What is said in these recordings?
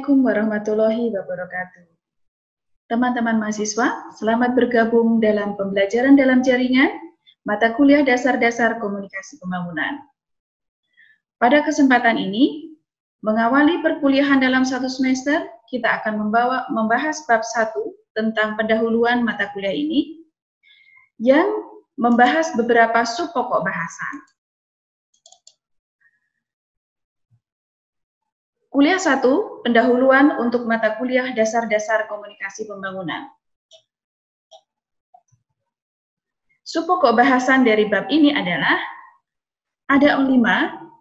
Assalamualaikum warahmatullahi wabarakatuh. Teman-teman mahasiswa, selamat bergabung dalam pembelajaran dalam jaringan mata kuliah dasar-dasar komunikasi pembangunan. Pada kesempatan ini, mengawali perkuliahan dalam satu semester, kita akan membahas bab 1 tentang pendahuluan mata kuliah ini, yang membahas beberapa sub pokok bahasan. Kuliah 1, pendahuluan untuk mata kuliah dasar-dasar komunikasi pembangunan. Sub pokok bahasan dari bab ini adalah ada 5,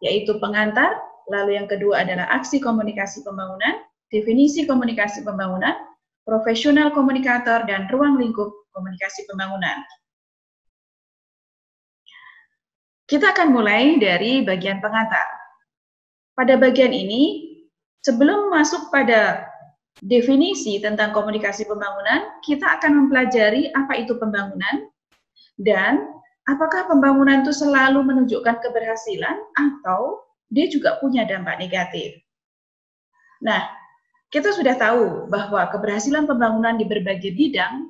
yaitu pengantar, lalu yang kedua adalah aksi komunikasi pembangunan, definisi komunikasi pembangunan, profesional komunikator, dan ruang lingkup komunikasi pembangunan. Kita akan mulai dari bagian pengantar. Pada bagian ini, sebelum masuk pada definisi tentang komunikasi pembangunan, kita akan mempelajari apa itu pembangunan dan apakah pembangunan itu selalu menunjukkan keberhasilan atau dia juga punya dampak negatif. Nah, kita sudah tahu bahwa keberhasilan pembangunan di berbagai bidang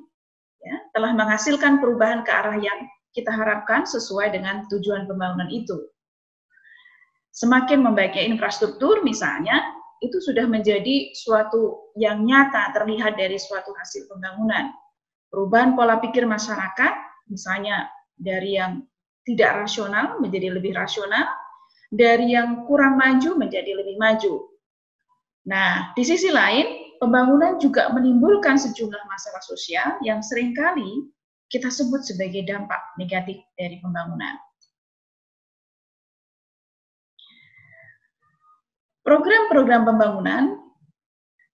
ya, telah menghasilkan perubahan ke arah yang kita harapkan sesuai dengan tujuan pembangunan itu. Semakin membaiknya infrastruktur misalnya, itu sudah menjadi suatu yang nyata terlihat dari suatu hasil pembangunan. Perubahan pola pikir masyarakat, misalnya dari yang tidak rasional menjadi lebih rasional, dari yang kurang maju menjadi lebih maju. Nah, di sisi lain, pembangunan juga menimbulkan sejumlah masalah sosial yang seringkali kita sebut sebagai dampak negatif dari pembangunan. Program-program pembangunan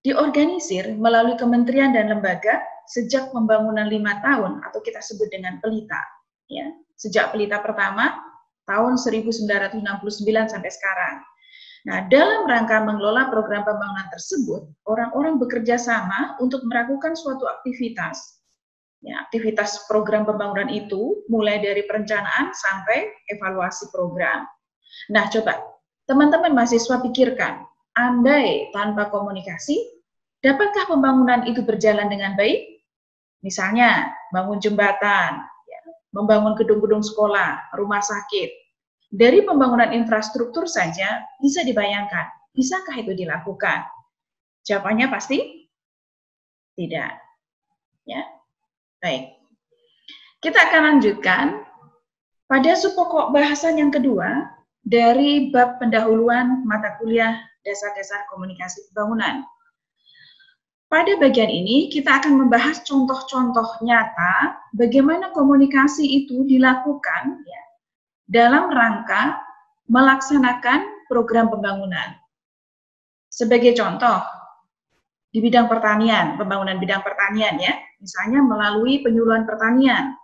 diorganisir melalui kementerian dan lembaga sejak pembangunan 5 tahun atau kita sebut dengan pelita. Ya. Sejak pelita pertama tahun 1969 sampai sekarang. Nah, dalam rangka mengelola program pembangunan tersebut, orang-orang bekerja sama untuk melakukan suatu aktivitas. Ya, aktivitas program pembangunan itu mulai dari perencanaan sampai evaluasi program. Nah, coba teman-teman mahasiswa pikirkan, andai tanpa komunikasi, dapatkah pembangunan itu berjalan dengan baik? Misalnya, bangun jembatan, ya, membangun gedung-gedung sekolah, rumah sakit. Dari pembangunan infrastruktur saja bisa dibayangkan, bisakah itu dilakukan? Jawabannya pasti tidak. Ya, baik. Kita akan lanjutkan pada sub pokok bahasan yang kedua, dari bab pendahuluan mata kuliah dasar-dasar komunikasi pembangunan. Pada bagian ini kita akan membahas contoh-contoh nyata bagaimana komunikasi itu dilakukan ya, dalam rangka melaksanakan program pembangunan. Sebagai contoh, di bidang pertanian, pembangunan bidang pertanian ya, misalnya melalui penyuluhan pertanian.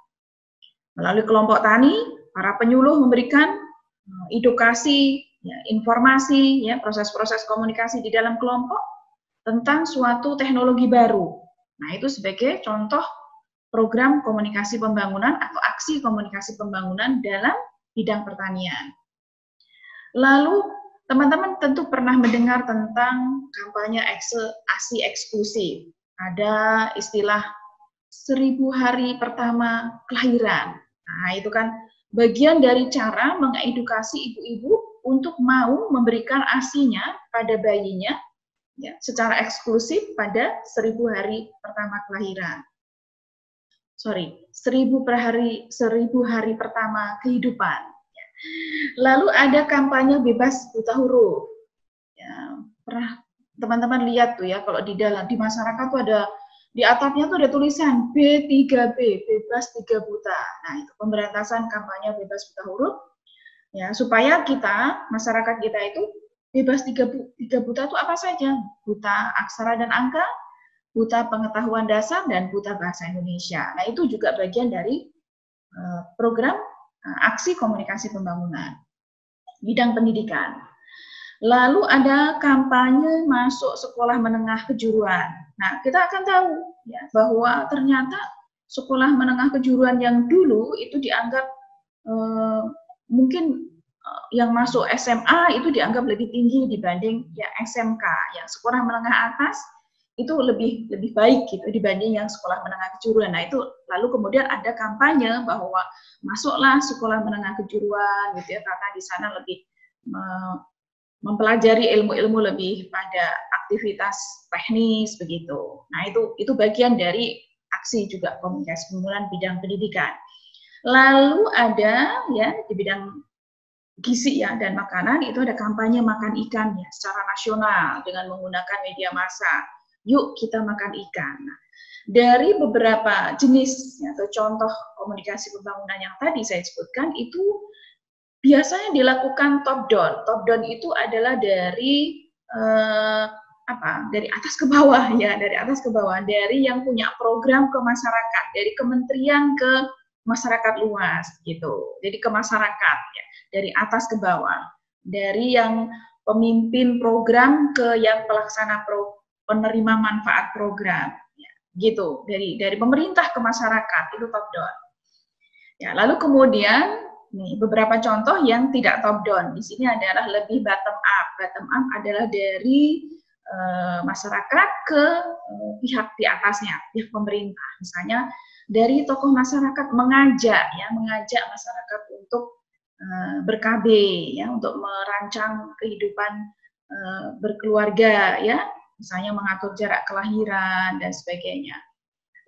Melalui kelompok tani, para penyuluh memberikan edukasi, ya, informasi, ya, proses-proses komunikasi di dalam kelompok tentang suatu teknologi baru. Nah, itu sebagai contoh program komunikasi pembangunan atau aksi komunikasi pembangunan dalam bidang pertanian. Lalu, teman-teman tentu pernah mendengar tentang kampanye ASI eksklusif. Ada istilah 1000 hari pertama kelahiran. Nah, itu kan bagian dari cara mengedukasi ibu-ibu untuk mau memberikan ASI-nya pada bayinya ya, secara eksklusif pada 1000 hari pertama kelahiran. 1000 hari pertama kehidupan. Ya. Lalu ada kampanye bebas buta huruf. Ya, pernah teman-teman lihat tuh ya, kalau di masyarakat tuh ada di atapnya tuh ada tulisan B3B, bebas 3 buta. Nah, itu pemberantasan kampanye bebas buta huruf. Ya, supaya kita, masyarakat kita itu bebas 3 buta itu apa saja? Buta aksara dan angka, buta pengetahuan dasar, dan buta bahasa Indonesia. Nah, itu juga bagian dari program aksi komunikasi pembangunan. Bidang pendidikan. Lalu ada kampanye masuk sekolah menengah kejuruan. Nah, kita akan tahu ya, bahwa ternyata sekolah menengah kejuruan yang dulu itu dianggap mungkin yang masuk SMA itu dianggap lebih tinggi dibanding yang SMK, yang sekolah menengah atas itu lebih baik gitu dibanding yang sekolah menengah kejuruan. Nah itu lalu kemudian ada kampanye bahwa masuklah sekolah menengah kejuruan gitu ya, karena di sana lebih mempelajari ilmu-ilmu lebih pada aktivitas teknis begitu. Nah itu bagian dari aksi juga komunikasi pembangunan bidang pendidikan. Lalu ada ya di bidang gizi ya dan makanan itu ada kampanye makan ikan ya secara nasional dengan menggunakan media massa. Yuk kita makan ikan. Nah, dari beberapa jenis ya, atau contoh komunikasi pembangunan yang tadi saya sebutkan itu biasanya dilakukan top down. Top down itu adalah dari dari atas ke bawah ya, dari atas ke bawah, dari yang punya program ke masyarakat, dari kementerian ke masyarakat luas gitu. Jadi ke masyarakat ya, dari atas ke bawah. Dari yang pemimpin program ke yang pelaksana penerima manfaat program ya, gitu. Dari pemerintah ke masyarakat itu top down. Ya, lalu kemudian nih, beberapa contoh yang tidak top down. Di sini adalah lebih bottom up. Bottom up adalah dari masyarakat ke pihak di atasnya, pihak pemerintah. Misalnya dari tokoh masyarakat mengajak masyarakat untuk ber-KB ya, untuk merancang kehidupan berkeluarga ya, misalnya mengatur jarak kelahiran dan sebagainya.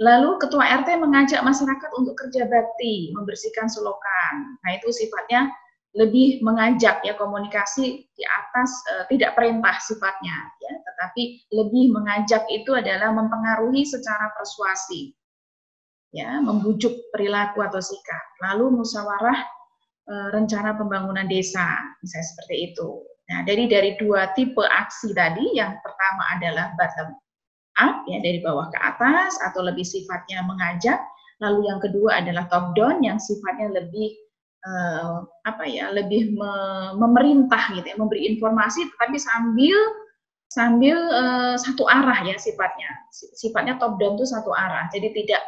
Lalu ketua RT mengajak masyarakat untuk kerja bakti, membersihkan selokan. Nah, itu sifatnya lebih mengajak ya, komunikasi di atas tidak perintah sifatnya ya, tetapi lebih mengajak itu adalah mempengaruhi secara persuasi. Ya, membujuk perilaku atau sikap. Lalu musyawarah rencana pembangunan desa, misalnya seperti itu. Nah, dari dua tipe aksi tadi, yang pertama adalah bottom up ya, dari bawah ke atas atau lebih sifatnya mengajak, lalu yang kedua adalah top down yang sifatnya lebih lebih memerintah gitu ya, memberi informasi tetapi sambil satu arah ya, sifatnya top down itu satu arah, jadi tidak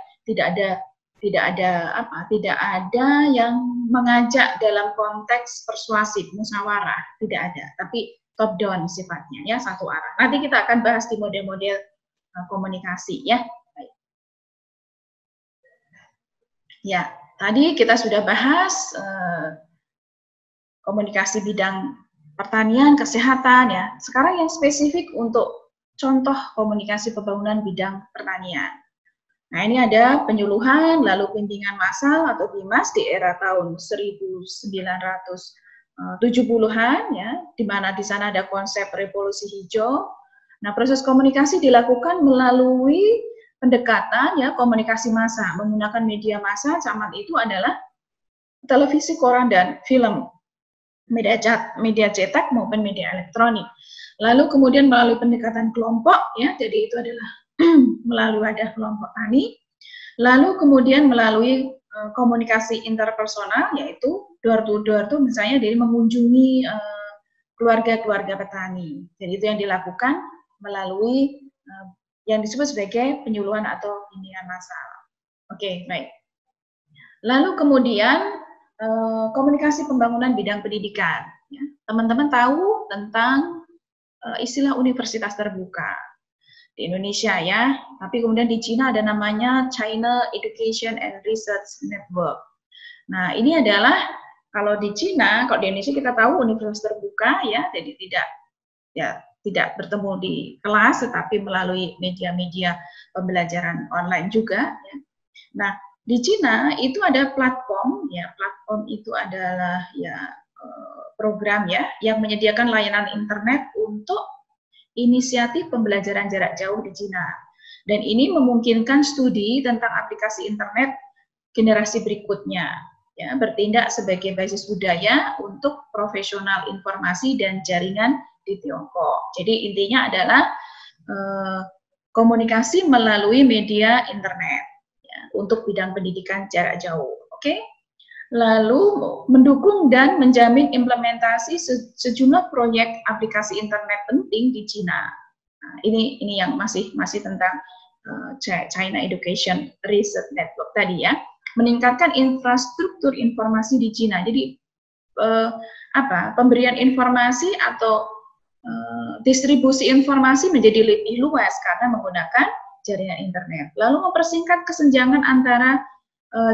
ada yang mengajak dalam konteks persuasif musyawarah, tidak ada, tapi top down sifatnya ya, satu arah. Nanti kita akan bahas di model-model komunikasi ya. Baik. Ya, tadi kita sudah bahas komunikasi bidang pertanian, kesehatan ya. Sekarang yang spesifik untuk contoh komunikasi pembangunan bidang pertanian. Nah, ini ada penyuluhan lalu bimbingan massal atau BIMAS di era tahun 1970-an ya, di mana di sana ada konsep revolusi hijau. Nah, proses komunikasi dilakukan melalui pendekatan ya, komunikasi massa menggunakan media massa. Zaman itu adalah televisi, koran dan film, media cetak maupun media elektronik. Lalu kemudian melalui pendekatan kelompok ya, jadi itu adalah melalui wadah kelompok tani. Lalu kemudian melalui komunikasi interpersonal, yaitu door to door tuh misalnya dari mengunjungi keluarga-keluarga petani. Jadi itu yang dilakukan melalui yang disebut sebagai penyuluhan atau bimbingan massal. Oke, baik. Lalu kemudian komunikasi pembangunan bidang pendidikan. Teman-teman tahu tentang istilah universitas terbuka di Indonesia ya, tapi kemudian di Cina ada namanya China Education and Research Network. Nah, ini adalah kalau di Cina, kalau di Indonesia kita tahu universitas terbuka ya, jadi tidak bertemu di kelas, tetapi melalui media-media pembelajaran online juga. Ya. Nah, di Cina itu ada platform, ya platform itu adalah ya program ya yang menyediakan layanan internet untuk inisiatif pembelajaran jarak jauh di Cina. Dan ini memungkinkan studi tentang aplikasi internet generasi berikutnya, ya, bertindak sebagai basis budaya untuk profesional informasi dan jaringan di Tiongkok. Jadi intinya adalah komunikasi melalui media internet ya, untuk bidang pendidikan jarak jauh. Oke? Lalu mendukung dan menjamin implementasi sejumlah proyek aplikasi internet penting di Cina. Nah, ini yang masih tentang China Education Research Network tadi ya, meningkatkan infrastruktur informasi di Cina. Jadi pemberian informasi atau distribusi informasi menjadi lebih luas karena menggunakan jaringan internet. Lalu mempersingkat kesenjangan antara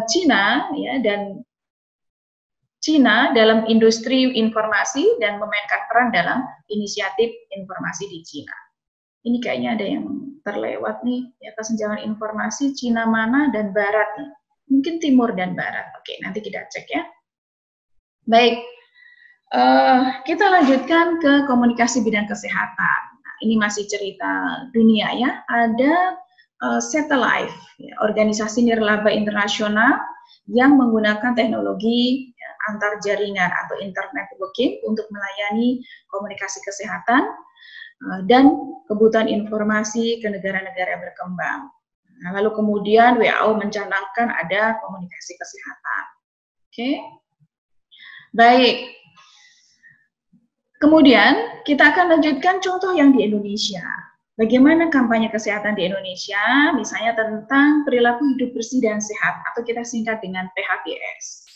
China ya dan China dalam industri informasi dan memainkan peran dalam inisiatif informasi di China. Ini kayaknya ada yang terlewat nih, ya, kesenjangan informasi China mana dan Barat nih. Mungkin Timur dan Barat. Oke, nanti kita cek ya. Baik, kita lanjutkan ke komunikasi bidang kesehatan. Nah, ini masih cerita dunia ya. Ada Satellite, ya, organisasi nirlaba internasional yang menggunakan teknologi ya, antar jaringan atau internet networking untuk melayani komunikasi kesehatan dan kebutuhan informasi ke negara-negara berkembang. Nah, lalu kemudian WHO mencanangkan ada komunikasi kesehatan. Oke, baik. Kemudian kita akan lanjutkan contoh yang di Indonesia. Bagaimana kampanye kesehatan di Indonesia, misalnya tentang perilaku hidup bersih dan sehat, atau kita singkat dengan PHBS.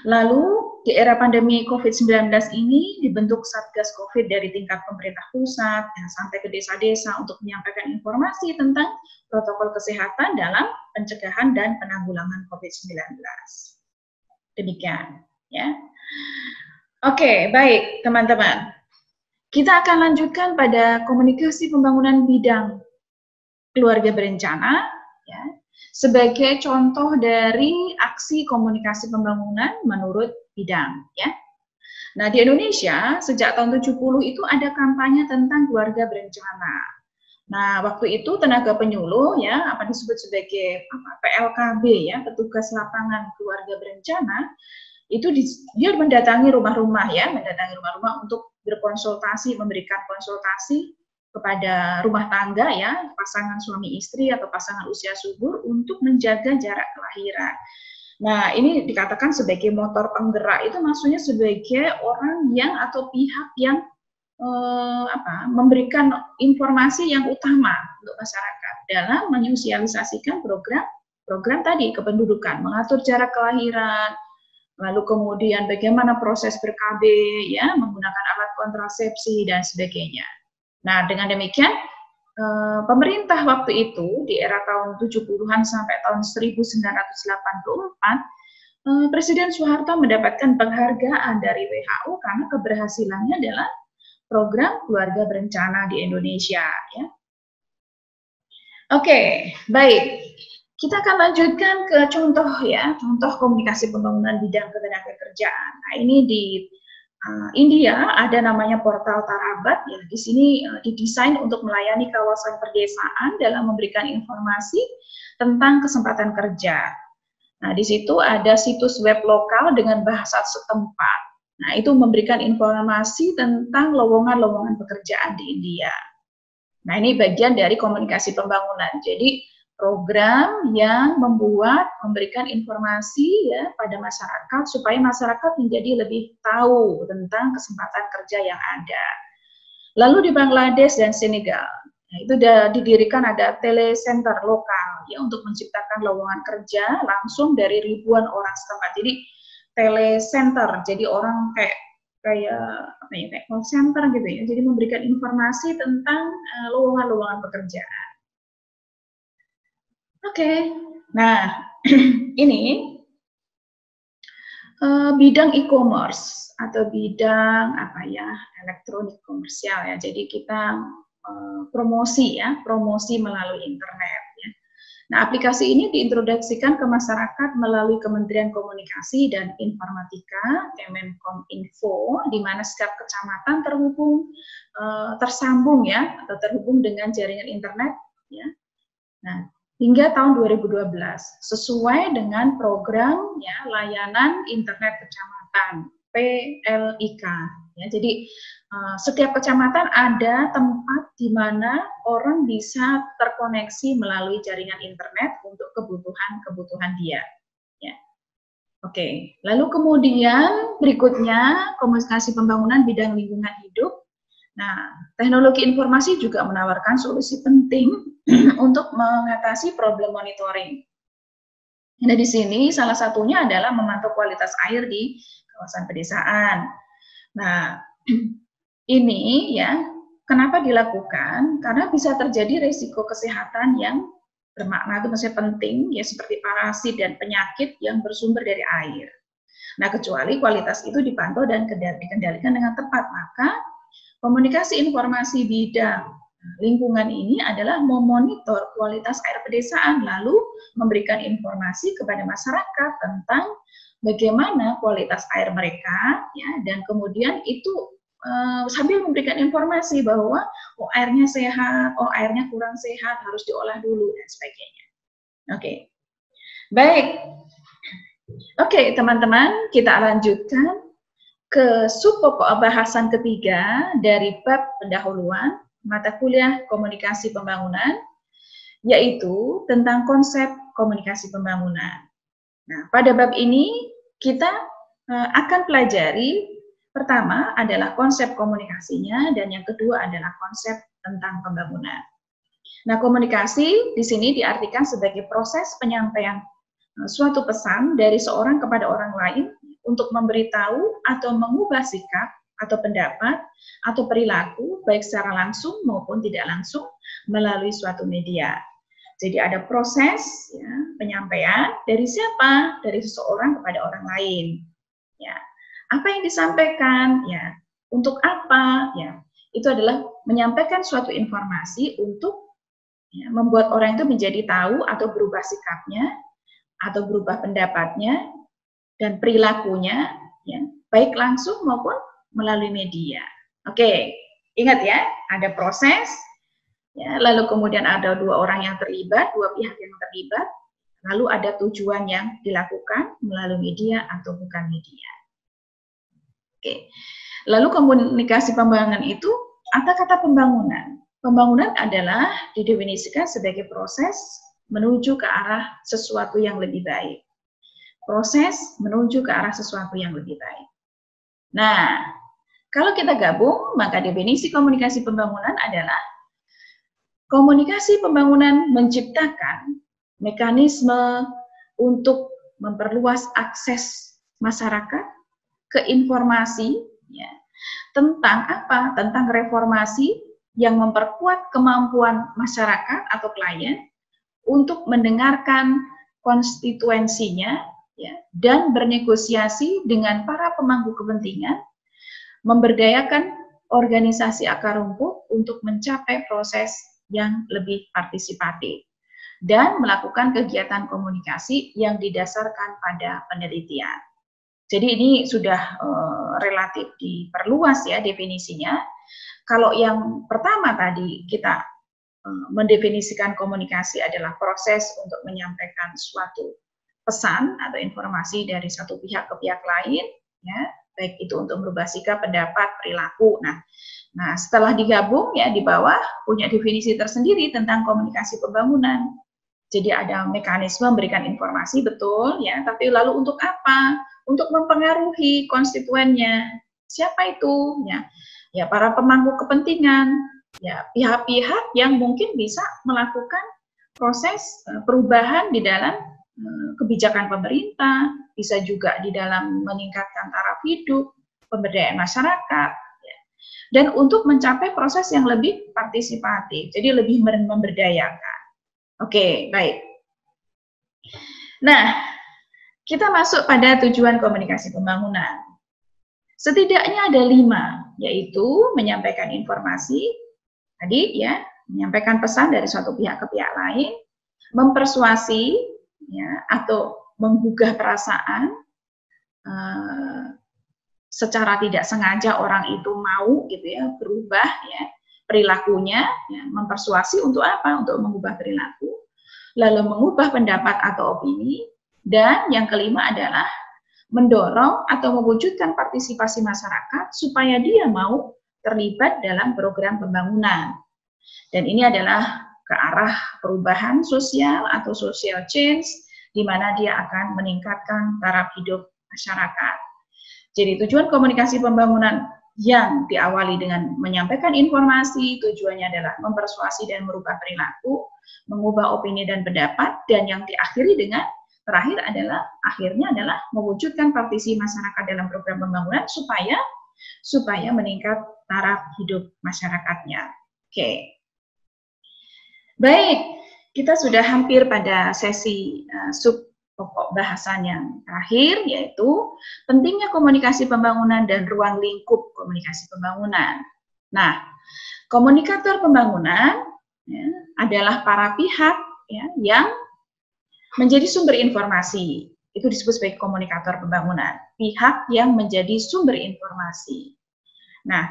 Lalu, di era pandemi COVID-19 ini, dibentuk Satgas COVID dari tingkat pemerintah pusat sampai ke desa-desa untuk menyampaikan informasi tentang protokol kesehatan dalam pencegahan dan penanggulangan COVID-19. Demikian, ya. Oke, baik, teman-teman. Kita akan lanjutkan pada komunikasi pembangunan bidang keluarga berencana, ya, sebagai contoh dari aksi komunikasi pembangunan menurut bidang, ya. Nah, di Indonesia sejak tahun 70 itu ada kampanye tentang keluarga berencana. Nah, waktu itu tenaga penyuluh, ya, apa disebut sebagai PLKB, ya, petugas lapangan keluarga berencana, itu dia mendatangi rumah-rumah, ya, mendatangi rumah-rumah untuk berkonsultasi, memberikan konsultasi kepada rumah tangga, ya, pasangan suami istri atau pasangan usia subur untuk menjaga jarak kelahiran. Nah, ini dikatakan sebagai motor penggerak, itu maksudnya sebagai orang yang atau pihak yang memberikan informasi yang utama untuk masyarakat dalam menyosialisasikan program tadi kependudukan, mengatur jarak kelahiran, lalu kemudian bagaimana proses ber-KB, ya, menggunakan alat kontrasepsi dan sebagainya. Nah, dengan demikian pemerintah waktu itu di era tahun 70-an sampai tahun 1984, Presiden Soeharto mendapatkan penghargaan dari WHO karena keberhasilannya dalam program keluarga berencana di Indonesia, ya. Oke, baik. Kita akan lanjutkan ke contoh, ya, contoh komunikasi pembangunan bidang ketenagakerjaan. Nah, ini di India ada namanya portal Tarabat, ya. Di sini didesain untuk melayani kawasan perdesaan dalam memberikan informasi tentang kesempatan kerja. Nah, di situ ada situs web lokal dengan bahasa setempat. Nah, itu memberikan informasi tentang lowongan-lowongan pekerjaan di India. Nah, ini bagian dari komunikasi pembangunan. Jadi, program yang memberikan informasi, ya, pada masyarakat supaya masyarakat menjadi lebih tahu tentang kesempatan kerja yang ada. Lalu di Bangladesh dan Senegal, nah, itu sudah didirikan ada telecenter lokal, ya, untuk menciptakan lowongan kerja langsung dari ribuan orang setempat. Jadi telecenter, jadi orang kayak apa ya, kayak call center gitu, ya. Jadi memberikan informasi tentang lowongan-lowongan pekerjaan. Oke, nah ini bidang e-commerce atau bidang apa ya, elektronik komersial, ya. Jadi kita promosi, ya, promosi melalui internet, ya. Nah, aplikasi ini diintroduksikan ke masyarakat melalui Kementerian Komunikasi dan Informatika, Kemenkominfo, di mana setiap kecamatan tersambung, ya, atau terhubung dengan jaringan internet, ya. Nah, hingga tahun 2012 sesuai dengan program, ya, layanan internet kecamatan PLIK, ya. Jadi setiap kecamatan ada tempat di mana orang bisa terkoneksi melalui jaringan internet untuk kebutuhan dia, ya. Oke, lalu kemudian berikutnya komunikasi pembangunan bidang lingkungan hidup. Nah, teknologi informasi juga menawarkan solusi penting untuk mengatasi problem monitoring. Nah, di sini salah satunya adalah memantau kualitas air di kawasan pedesaan. Nah, ini ya, kenapa dilakukan? Karena bisa terjadi resiko kesehatan yang bermakna, itu maksudnya penting, ya, seperti parasit dan penyakit yang bersumber dari air. Nah, kecuali kualitas itu dipantau dan dikendalikan dengan tepat, maka komunikasi informasi bidang lingkungan ini adalah memonitor kualitas air pedesaan, lalu memberikan informasi kepada masyarakat tentang bagaimana kualitas air mereka, ya, dan kemudian itu sambil memberikan informasi bahwa oh airnya sehat, oh airnya kurang sehat, harus diolah dulu dan sebagainya. Oke, baik. Oke, teman-teman, kita lanjutkan ke sub-pokok bahasan ketiga dari bab pendahuluan mata kuliah komunikasi pembangunan, yaitu tentang konsep komunikasi pembangunan. Nah, pada bab ini kita akan pelajari, pertama adalah konsep komunikasinya, dan yang kedua adalah konsep tentang pembangunan. Nah, komunikasi di sini diartikan sebagai proses penyampaian suatu pesan dari seorang kepada orang lain untuk memberitahu atau mengubah sikap atau pendapat atau perilaku baik secara langsung maupun tidak langsung melalui suatu media. Jadi ada proses, ya, penyampaian dari siapa? Dari seseorang kepada orang lain. Ya, apa yang disampaikan? Ya, untuk apa? Ya, itu adalah menyampaikan suatu informasi untuk, ya, membuat orang itu menjadi tahu atau berubah sikapnya atau berubah pendapatnya dan perilakunya, ya, baik langsung maupun melalui media. Oke, ingat ya, ada proses, ya, lalu kemudian ada dua orang yang terlibat, dua pihak yang terlibat, lalu ada tujuan yang dilakukan melalui media atau bukan media. Oke, lalu komunikasi pembangunan itu, apa kata pembangunan? Pembangunan adalah didefinisikan sebagai proses menuju ke arah sesuatu yang lebih baik. Proses menuju ke arah sesuatu yang lebih baik. Nah, kalau kita gabung, maka definisi komunikasi pembangunan adalah komunikasi pembangunan menciptakan mekanisme untuk memperluas akses masyarakat ke informasi, ya, tentang apa? Tentang reformasi yang memperkuat kemampuan masyarakat atau klien untuk mendengarkan konstituensinya, ya, dan bernegosiasi dengan para pemangku kepentingan, memberdayakan organisasi akar rumput untuk mencapai proses yang lebih partisipatif, dan melakukan kegiatan komunikasi yang didasarkan pada penelitian. Jadi ini sudah relatif diperluas, ya, definisinya. Kalau yang pertama tadi kita mendefinisikan komunikasi adalah proses untuk menyampaikan suatu pesan atau informasi dari satu pihak ke pihak lain, ya, baik itu untuk merubah sikap, pendapat, perilaku. Nah, setelah digabung, ya, di bawah punya definisi tersendiri tentang komunikasi pembangunan. Jadi ada mekanisme memberikan informasi, betul, ya, tapi lalu untuk apa? Untuk mempengaruhi konstituennya. Siapa itu? Ya, para pemangku kepentingan, ya, pihak-pihak yang mungkin bisa melakukan proses perubahan di dalam kebijakan pemerintah, bisa juga di dalam meningkatkan taraf hidup, pemberdayaan masyarakat, ya, dan untuk mencapai proses yang lebih partisipatif, jadi lebih memberdayakan. Oke, baik. Nah, kita masuk pada tujuan komunikasi pembangunan. Setidaknya ada 5, yaitu menyampaikan informasi, tadi, ya, menyampaikan pesan dari suatu pihak ke pihak lain, mempersuasi, ya, atau menggugah perasaan secara tidak sengaja orang itu mau, gitu ya, berubah, ya, perilakunya, ya, mempersuasi untuk apa? Untuk mengubah perilaku, lalu mengubah pendapat atau opini, dan yang kelima adalah mendorong atau mewujudkan partisipasi masyarakat supaya dia mau terlibat dalam program pembangunan. Dan ini adalah ke arah perubahan sosial atau social change, di mana dia akan meningkatkan taraf hidup masyarakat. Jadi tujuan komunikasi pembangunan yang diawali dengan menyampaikan informasi, tujuannya adalah mempersuasi dan merubah perilaku, mengubah opini dan pendapat, dan yang diakhiri dengan terakhir akhirnya adalah mewujudkan partisi masyarakat dalam program pembangunan supaya meningkat taraf hidup masyarakatnya. Oke. Baik, kita sudah hampir pada sesi sub pokok bahasan yang terakhir, yaitu pentingnya komunikasi pembangunan dan ruang lingkup komunikasi pembangunan. Nah, komunikator pembangunan ya, adalah para pihak ya, yang menjadi sumber informasi. Itu disebut sebagai komunikator pembangunan. Pihak yang menjadi sumber informasi. Nah,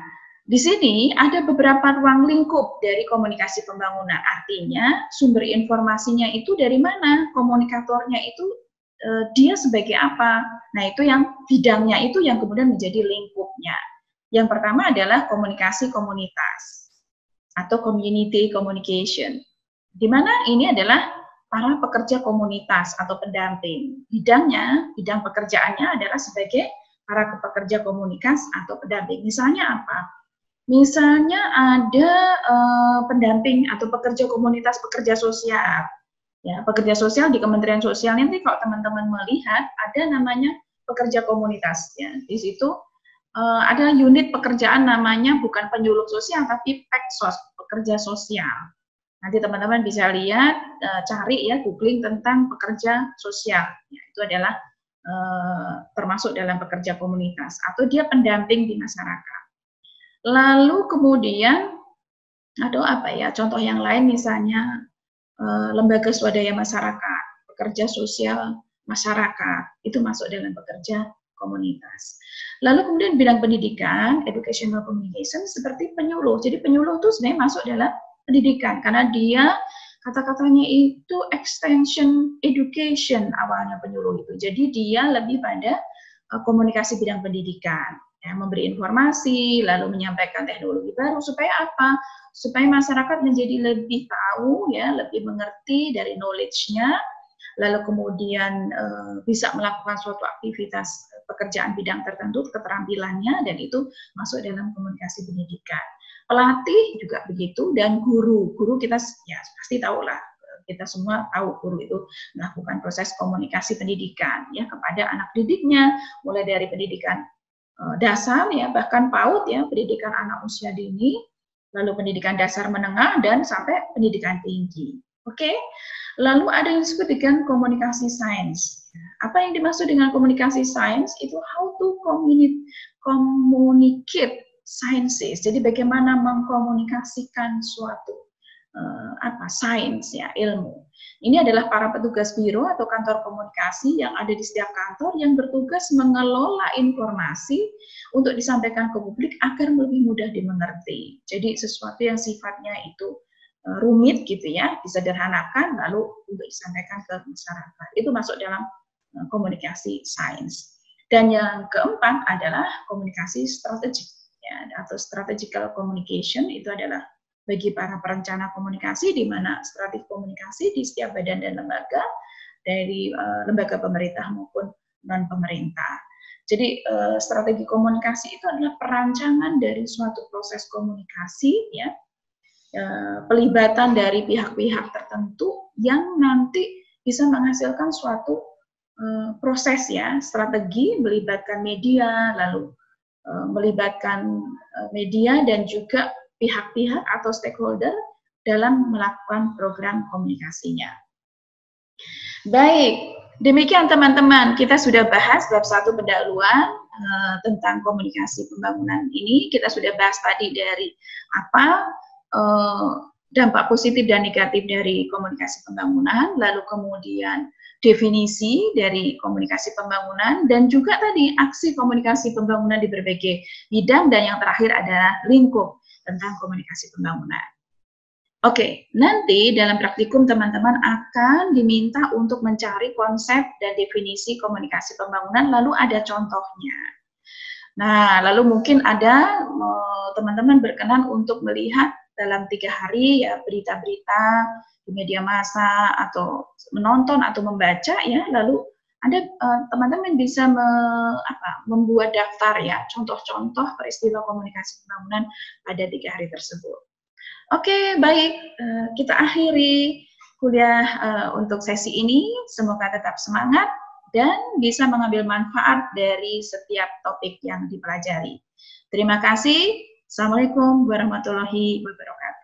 di sini ada beberapa ruang lingkup dari komunikasi pembangunan. Artinya, sumber informasinya itu dari mana? Komunikatornya itu dia sebagai apa? Nah, itu yang bidangnya itu yang kemudian menjadi lingkupnya. Yang pertama adalah komunikasi komunitas atau community communication. Di mana ini adalah para pekerja komunitas atau pendamping. Bidang pekerjaannya adalah sebagai para pekerja komunitas atau pendamping. Misalnya apa? Misalnya ada pendamping atau pekerja komunitas, pekerja sosial. Ya, pekerja sosial di Kementerian Sosial nanti kalau teman-teman melihat ada namanya pekerja komunitas. Ya. Di situ ada unit pekerjaan namanya bukan penyuluh sosial tapi PEKSOS, pekerja sosial. Nanti teman-teman bisa lihat, cari ya, googling tentang pekerja sosial. Ya, itu adalah termasuk dalam pekerja komunitas atau dia pendamping di masyarakat. Lalu kemudian ada apa ya, contoh yang lain misalnya lembaga swadaya masyarakat, pekerja sosial masyarakat, itu masuk dalam pekerja komunitas. Lalu kemudian bidang pendidikan, educational communication, seperti penyuluh. Jadi penyuluh itu sebenarnya masuk dalam pendidikan, karena dia kata-katanya itu extension education awalnya penyuluh itu. Jadi dia lebih pada komunikasi bidang pendidikan. Ya, memberi informasi, lalu menyampaikan teknologi baru, supaya apa? Supaya masyarakat menjadi lebih tahu, ya, lebih mengerti dari knowledge-nya, lalu kemudian bisa melakukan suatu aktivitas pekerjaan bidang tertentu, keterampilannya, dan itu masuk dalam komunikasi pendidikan. Pelatih juga begitu, dan guru kita ya pasti tahu lah, kita semua tahu guru itu melakukan proses komunikasi pendidikan ya kepada anak didiknya, mulai dari pendidikan dasar ya, bahkan PAUD ya, pendidikan anak usia dini, lalu pendidikan dasar menengah dan sampai pendidikan tinggi. Oke. Lalu ada yang disebut dengan komunikasi sains. Apa yang dimaksud dengan komunikasi sains? Itu how to communicate sciences. Jadi bagaimana mengkomunikasikan suatu sains ya, ilmu. Ini adalah para petugas biro atau kantor komunikasi yang ada di setiap kantor yang bertugas mengelola informasi untuk disampaikan ke publik agar lebih mudah dimengerti. Jadi sesuatu yang sifatnya itu rumit gitu ya, disederhanakan lalu untuk disampaikan ke masyarakat. Itu masuk dalam komunikasi sains. Dan yang keempat adalah komunikasi strategik ya, atau strategical communication. Itu adalah bagi para perencana komunikasi, di mana strategi komunikasi di setiap badan dan lembaga, dari lembaga pemerintah maupun non-pemerintah. Jadi strategi komunikasi itu adalah perancangan dari suatu proses komunikasi, ya, pelibatan dari pihak-pihak tertentu yang nanti bisa menghasilkan suatu proses ya, strategi melibatkan media, lalu melibatkan media dan juga pihak-pihak atau stakeholder dalam melakukan program komunikasinya. Baik, demikian teman-teman, kita sudah bahas bab 1 pendahuluan tentang komunikasi pembangunan ini. Kita sudah bahas tadi dari apa dampak positif dan negatif dari komunikasi pembangunan, lalu kemudian definisi dari komunikasi pembangunan, dan juga tadi aksi komunikasi pembangunan di berbagai bidang, dan yang terakhir adalah lingkup tentang komunikasi pembangunan. Oke, nanti dalam praktikum teman-teman akan diminta untuk mencari konsep dan definisi komunikasi pembangunan, lalu ada contohnya. Nah, lalu mungkin ada teman-teman berkenan untuk melihat dalam 3 hari ya berita-berita di media massa atau menonton atau membaca ya, lalu ada teman-teman bisa membuat daftar ya contoh-contoh peristiwa komunikasi pembangunan pada 3 hari tersebut. Oke, baik, kita akhiri kuliah untuk sesi ini. Semoga tetap semangat dan bisa mengambil manfaat dari setiap topik yang dipelajari. Terima kasih. Assalamualaikum warahmatullahi wabarakatuh.